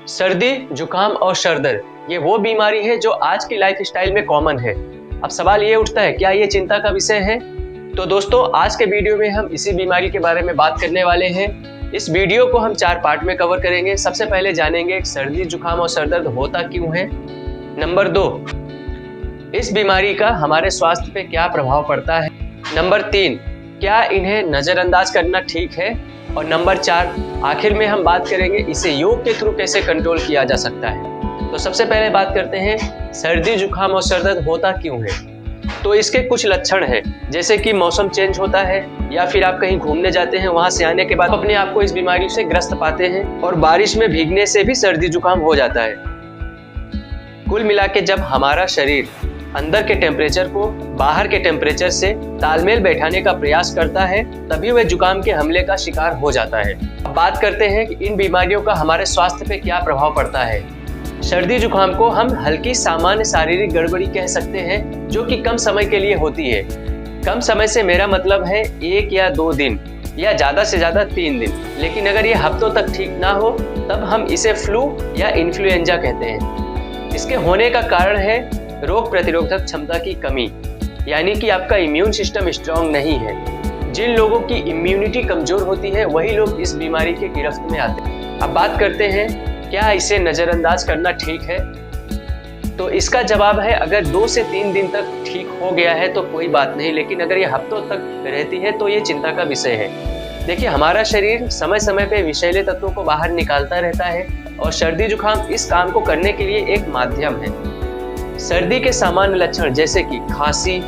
सर्दी, जुकाम और सर दर्द ये वो बीमारी है जो आज की लाइफ स्टाइल में कॉमन है। अब सवाल ये उठता है, क्या ये चिंता का विषय है? तो दोस्तों, आज के वीडियो में हम इसी बीमारी के बारे में बात करने वाले हैं। इस वीडियो को हम 4 पार्ट में कवर करेंगे। सबसे पहले जानेंगे सर्दी, जुकाम और सर दर्द होता क्यों है। नंबर 2, इस बीमारी का हमारे स्वास्थ्य पे क्या प्रभाव पड़ता है। नंबर 3, क्या इन्हें नजरअंदाज करना ठीक है। और नंबर 4, आखिर में हम बात करेंगे इसे योग के थ्रू कैसे कंट्रोल किया जा सकता है। तो सबसे पहले बात करते हैं सर्दी, जुकाम और सर दर्द होता क्यों है। तो इसके कुछ लक्षण हैं, जैसे कि मौसम चेंज होता है या फिर आप कहीं घूमने जाते हैं, वहां से आने के बाद अपने आप को इस बीमारी से ग्रस्त पाते हैं, और बारिश में भीगने से भी सर्दी जुकाम हो जाता है। कुल मिला के जब हमारा शरीर अंदर के टेम्परेचर को बाहर के टेम्परेचर से तालमेल बैठाने का प्रयास करता है, तभी वह जुकाम के हमले का शिकार हो जाता है। अब बात करते हैं कि इन बीमारियों का हमारे स्वास्थ्य पे क्या प्रभाव पड़ता है। सर्दी जुकाम को हम हल्की सामान्य शारीरिक गड़बड़ी कह सकते हैं, जो कि कम समय के लिए होती है। कम समय से मेरा मतलब है 1 या 2 दिन या ज्यादा से ज्यादा 3 दिन। लेकिन अगर ये हफ्तों तक ठीक ना हो, तब हम इसे फ्लू या इन्फ्लुएंजा कहते हैं। इसके होने का कारण है रोग प्रतिरोधक क्षमता की कमी, यानी कि आपका इम्यून सिस्टम स्ट्रांग नहीं है। जिन लोगों की इम्यूनिटी कमजोर होती है, वही लोग इस बीमारी के गिरफ्त में आते हैं। अब बात करते हैं, क्या इसे नजरअंदाज करना ठीक है। तो इसका जवाब है, अगर 2 से 3 दिन तक ठीक हो गया है तो कोई बात नहीं, लेकिन अगर ये हफ्तों तक रहती है तो ये चिंता का विषय है। देखिए, हमारा शरीर समय समय पे विषैले तत्वों को बाहर निकालता रहता है, और सर्दी जुकाम इस काम को करने के लिए एक माध्यम है। सर्दी के सामान्य लक्षण जैसे कि खांसी,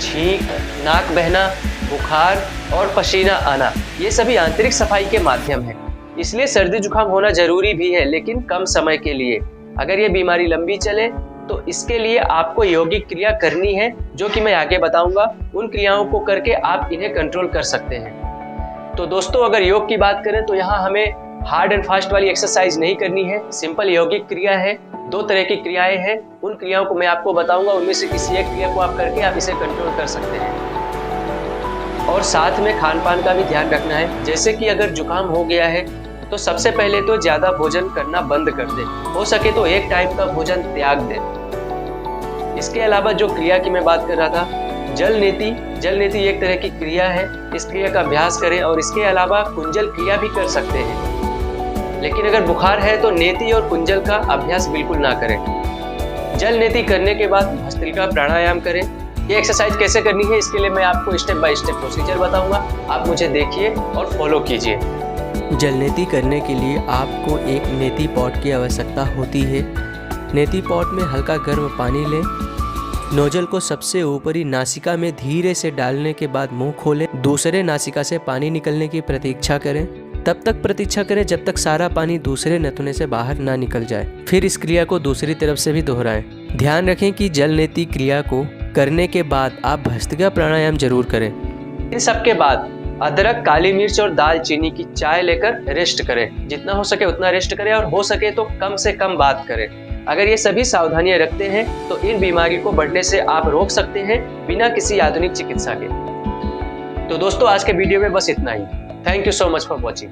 छींक, नाक बहना, बुखार और पसीना आना, ये सभी आंतरिक सफाई के माध्यम हैं। इसलिए सर्दी जुकाम होना जरूरी भी है, लेकिन कम समय के लिए। अगर ये बीमारी लंबी चले तो इसके लिए आपको यौगिक क्रिया करनी है, जो कि मैं आगे बताऊंगा। उन क्रियाओं को करके आप इन्हें कंट्रोल कर सकते हैं। तो दोस्तों, अगर योग की बात करें तो यहाँ हमें हार्ड एंड फास्ट वाली एक्सरसाइज नहीं करनी है। सिंपल यौगिक क्रिया है। 2 तरह की क्रियाएं हैं, उन क्रियाओं को मैं आपको बताऊंगा। उनमें से किसी एक क्रिया को आप करके आप इसे कंट्रोल कर सकते हैं। और साथ में खान पान का भी ध्यान रखना है। जैसे कि अगर जुकाम हो गया है तो सबसे पहले तो ज्यादा भोजन करना बंद कर दें। हो सके तो 1 टाइम का भोजन त्याग दें। इसके अलावा जो क्रिया की मैं बात कर रहा था, जल नीति एक तरह की क्रिया है। इस क्रिया का अभ्यास करें, और इसके अलावा कुंजल क्रिया भी कर सकते हैं। लेकिन अगर बुखार है तो नेति और कुंजल का अभ्यास बिल्कुल ना करें। जल नेति करने के बाद भस्त्रिका प्राणायाम करें। ये एक्सरसाइज कैसे करनी है, इसके लिए मैं आपको स्टेप बाय स्टेप प्रोसीजर बताऊंगा। आप मुझे देखिए और फॉलो कीजिए। जल नेति करने के लिए आपको एक नेति पॉट की आवश्यकता होती है। नेति पॉट में हल्का गर्म पानी लें। नोजल को सबसे ऊपरी नासिका में धीरे से डालने के बाद मुंह खोलें। दूसरे नासिका से पानी निकलने की प्रतीक्षा करें। तब तक प्रतीक्षा करें जब तक सारा पानी दूसरे नथुने से बाहर ना निकल जाए। फिर इस क्रिया को दूसरी तरफ से भी दोहराएं। ध्यान रखें कि जल नेति क्रिया को करने के बाद आप भस्त्रिका प्राणायाम जरूर करें। इन सब के बाद अदरक, काली मिर्च और दालचीनी की चाय लेकर रेस्ट करें। जितना हो सके उतना रेस्ट करें, और हो सके तो कम से कम बात करें। अगर ये सभी सावधानियां रखते हैं तो इन बीमारी को बढ़ने से आप रोक सकते हैं, बिना किसी आधुनिक चिकित्सा के। तो दोस्तों, आज के वीडियो में बस इतना ही। Thank you so much for watching.